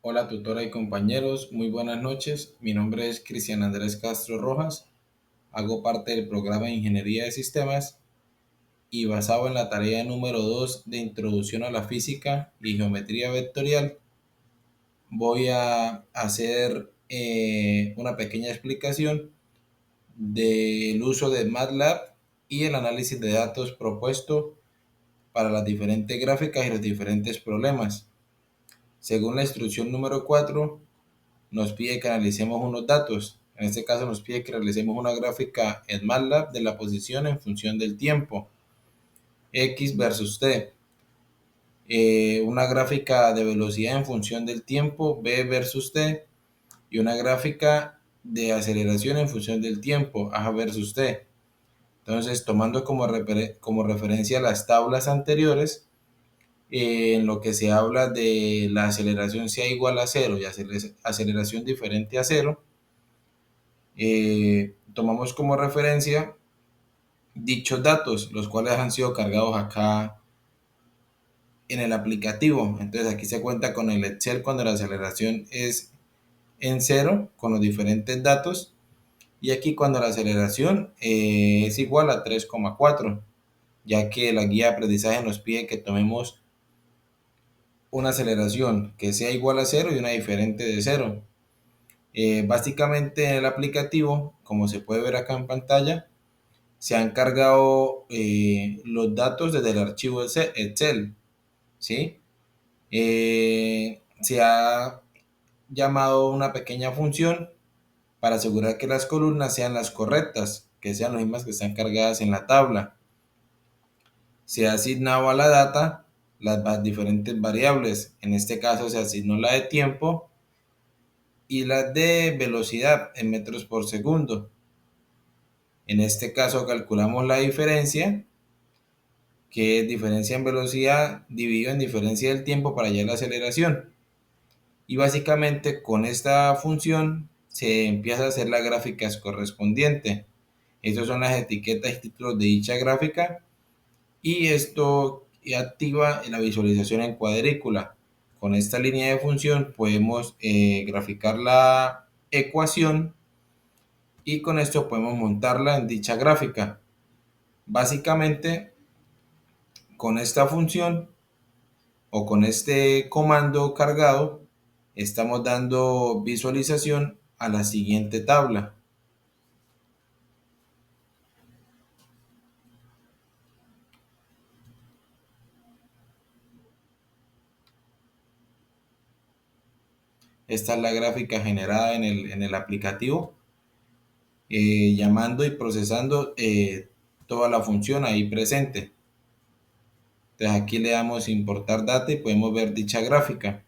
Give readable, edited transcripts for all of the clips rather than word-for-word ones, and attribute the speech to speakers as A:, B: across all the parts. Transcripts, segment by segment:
A: Hola tutora y compañeros, muy buenas noches. Mi nombre es Cristian Andrés Castro Rojas. Hago parte del programa de Ingeniería de Sistemas y basado en la tarea número 2 de Introducción a la Física y Geometría Vectorial, voy a hacer una pequeña explicación del uso de MATLAB y el análisis de datos propuesto para las diferentes gráficas y los diferentes problemas. Según la instrucción número 4, nos pide que analicemos unos datos. En este caso nos pide que realicemos una gráfica en MATLAB de la posición en función del tiempo, X versus T. Una gráfica de velocidad en función del tiempo, B versus T. Y una gráfica de aceleración en función del tiempo, A versus T. Entonces, tomando como referencia las tablas anteriores, en lo que se habla de la aceleración sea igual a cero y aceleración diferente a cero, tomamos como referencia dichos datos, los cuales han sido cargados acá en el aplicativo. Entonces aquí se cuenta con el Excel cuando la aceleración es en cero, con los diferentes datos, y aquí cuando la aceleración es igual a 3,4, ya que la guía de aprendizaje nos pide que tomemos una aceleración que sea igual a cero y una diferente de cero. Básicamente en el aplicativo, como se puede ver acá en pantalla, se han cargado los datos desde el archivo Excel, ¿sí? Se ha llamado una pequeña función para asegurar que las columnas sean las correctas, que sean las mismas que están cargadas en la tabla. Se ha asignado a la data las diferentes variables. En este caso se asignó la de tiempo y la de velocidad en metros por segundo. En este caso calculamos la diferencia, que es diferencia en velocidad dividido en diferencia del tiempo para hallar la aceleración. Y básicamente con esta función se empieza a hacer la gráfica correspondiente. Estas son las etiquetas y títulos de dicha gráfica y esto activa la visualización en cuadrícula. Con esta línea de función podemos graficar la ecuación y con esto podemos montarla en dicha gráfica. Básicamente con esta función o con este comando cargado estamos dando visualización a la siguiente tabla. Esta es la gráfica generada en el aplicativo, llamando y procesando toda la función ahí presente. Entonces aquí le damos importar data y podemos ver dicha gráfica.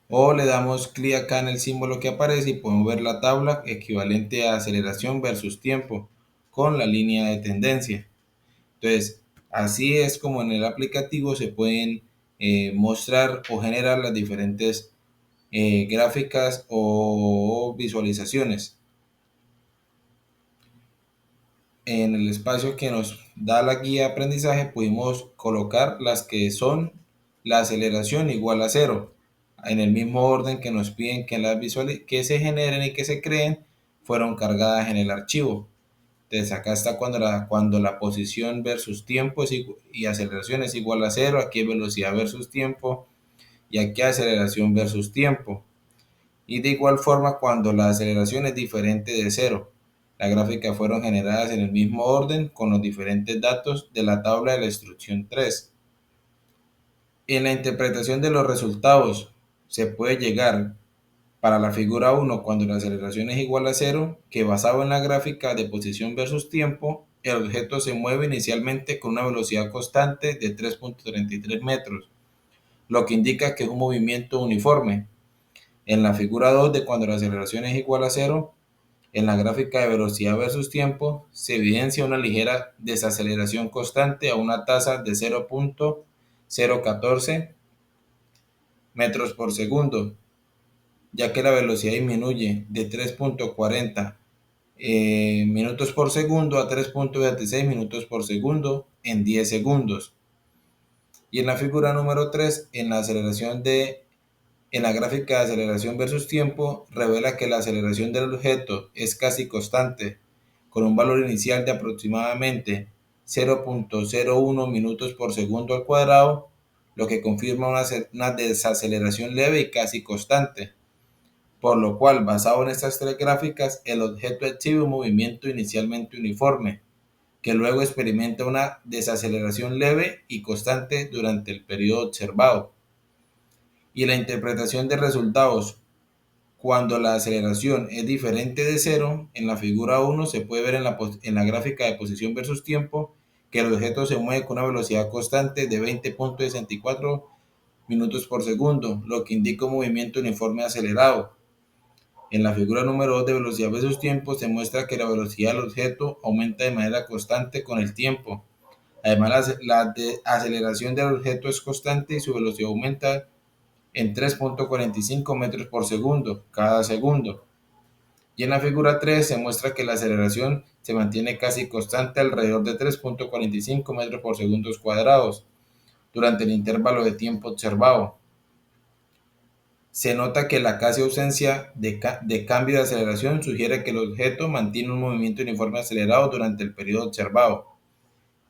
A: O le damos clic acá en el símbolo que aparece y podemos ver la tabla equivalente a aceleración versus tiempo con la línea de tendencia. Entonces, así es como en el aplicativo se pueden mostrar o generar las diferentes gráficas o visualizaciones. En el espacio que nos da la guía de aprendizaje pudimos colocar las que son la aceleración igual a cero, en el mismo orden que nos piden que las que se generen y que se creen fueron cargadas en el archivo. Entonces acá está cuando la posición versus tiempo y aceleración es igual a cero, aquí es velocidad versus tiempo y aquí aceleración versus tiempo. Y de igual forma cuando la aceleración es diferente de cero. Las gráficas fueron generadas en el mismo orden con los diferentes datos de la tabla de la instrucción 3. En la interpretación de los resultados se puede llegar para la figura 1 cuando la aceleración es igual a cero, que basado en la gráfica de posición versus tiempo, el objeto se mueve inicialmente con una velocidad constante de 3.33 metros, lo que indica que es un movimiento uniforme. En la figura 2 de cuando la aceleración es igual a cero, en la gráfica de velocidad versus tiempo, se evidencia una ligera desaceleración constante a una tasa de 0.014 metros por segundo, ya que la velocidad disminuye de 3.40 minutos por segundo a 3.26 minutos por segundo en 10 segundos. Y en la figura número 3, en la gráfica de aceleración versus tiempo, revela que la aceleración del objeto es casi constante, con un valor inicial de aproximadamente 0.01 minutos por segundo al cuadrado, lo que confirma una desaceleración leve y casi constante. Por lo cual, basado en estas tres gráficas, el objeto exhibe un movimiento inicialmente uniforme, que luego experimenta una desaceleración leve y constante durante el periodo observado. Y la interpretación de resultados cuando la aceleración es diferente de cero, en la figura 1 se puede ver en la gráfica de posición versus tiempo que el objeto se mueve con una velocidad constante de 20.64 minutos por segundo, lo que indica un movimiento uniforme acelerado. En la figura número 2 de velocidad versus tiempo se muestra que la velocidad del objeto aumenta de manera constante con el tiempo. Además, la aceleración del objeto es constante y su velocidad aumenta en 3.45 metros por segundo cada segundo. Y en la figura 3 se muestra que la aceleración se mantiene casi constante alrededor de 3.45 metros por segundos cuadrados durante el intervalo de tiempo observado. Se nota que la casi ausencia de cambio de aceleración sugiere que el objeto mantiene un movimiento uniforme acelerado durante el periodo observado.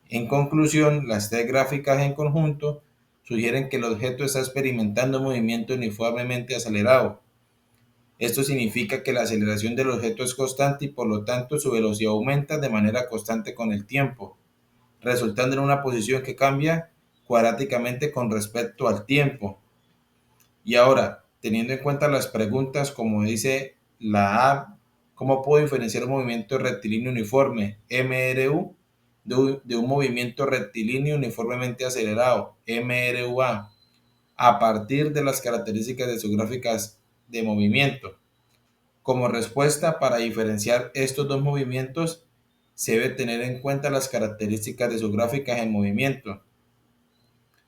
A: En conclusión, las tres gráficas en conjunto sugieren que el objeto está experimentando un movimiento uniformemente acelerado. Esto significa que la aceleración del objeto es constante y por lo tanto su velocidad aumenta de manera constante con el tiempo, resultando en una posición que cambia cuadráticamente con respecto al tiempo. Y ahora, teniendo en cuenta las preguntas, como dice la A, ¿cómo puedo diferenciar un movimiento rectilíneo uniforme, MRU, de un movimiento rectilíneo uniformemente acelerado, MRUA, a partir de las características de sus gráficas de movimiento? Como respuesta, para diferenciar estos dos movimientos, se debe tener en cuenta las características de sus gráficas en movimiento.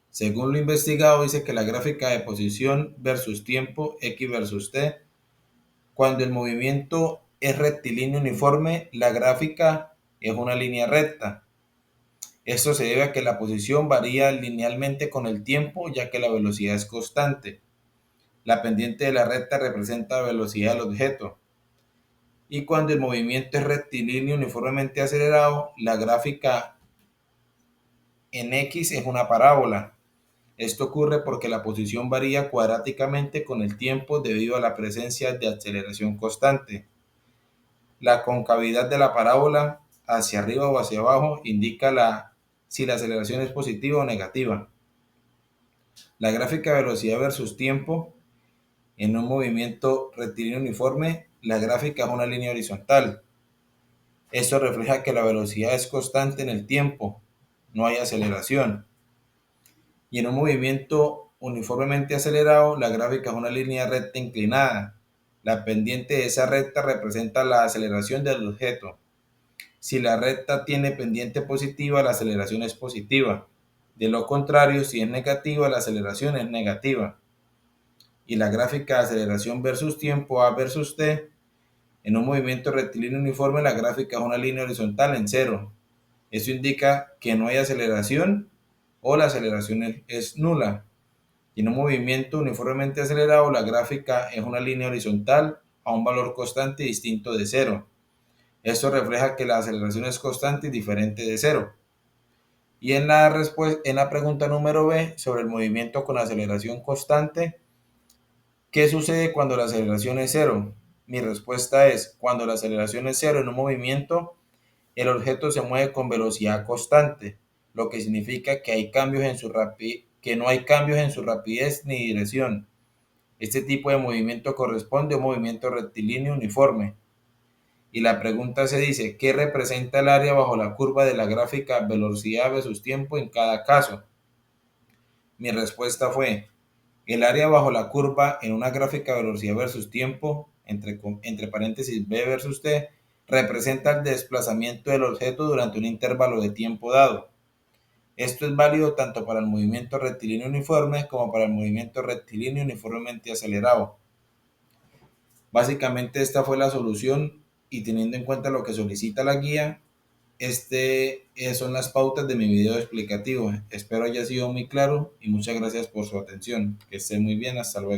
A: Según lo investigado, dice que la gráfica de posición versus tiempo, X versus T, cuando el movimiento es rectilíneo uniforme, la gráfica es una línea recta. Esto se debe a que la posición varía linealmente con el tiempo, ya que la velocidad es constante. La pendiente de la recta representa la velocidad del objeto. Y cuando el movimiento es rectilíneo uniformemente acelerado, la gráfica en X es una parábola. Esto ocurre porque la posición varía cuadráticamente con el tiempo debido a la presencia de aceleración constante. La concavidad de la parábola hacia arriba o hacia abajo indica si la aceleración es positiva o negativa. La gráfica de velocidad versus tiempo en un movimiento rectilíneo uniforme, la gráfica es una línea horizontal. Esto refleja que la velocidad es constante en el tiempo, no hay aceleración. Y en un movimiento uniformemente acelerado, la gráfica es una línea recta inclinada. La pendiente de esa recta representa la aceleración del objeto. Si la recta tiene pendiente positiva, la aceleración es positiva. De lo contrario, si es negativa, la aceleración es negativa. Y la gráfica de aceleración versus tiempo, A versus T, en un movimiento rectilíneo uniforme, la gráfica es una línea horizontal en cero. Esto indica que no hay aceleración o la aceleración es nula. Y en un movimiento uniformemente acelerado, la gráfica es una línea horizontal a un valor constante distinto de cero. Esto refleja que la aceleración es constante y diferente de cero. Y en la pregunta número B sobre el movimiento con aceleración constante, ¿qué sucede cuando la aceleración es cero? Mi respuesta es, cuando la aceleración es cero en un movimiento, el objeto se mueve con velocidad constante, lo que significa que que no hay cambios en su rapidez ni dirección. Este tipo de movimiento corresponde a un movimiento rectilíneo uniforme. Y la pregunta se dice, ¿qué representa el área bajo la curva de la gráfica velocidad versus tiempo en cada caso? Mi respuesta fue, el área bajo la curva en una gráfica velocidad versus tiempo, entre paréntesis B versus T, representa el desplazamiento del objeto durante un intervalo de tiempo dado. Esto es válido tanto para el movimiento rectilíneo uniforme como para el movimiento rectilíneo uniformemente acelerado. Básicamente esta fue la solución y teniendo en cuenta lo que solicita la guía, Son las pautas de mi video explicativo. Espero haya sido muy claro y muchas gracias por su atención. Que esté muy bien, hasta luego.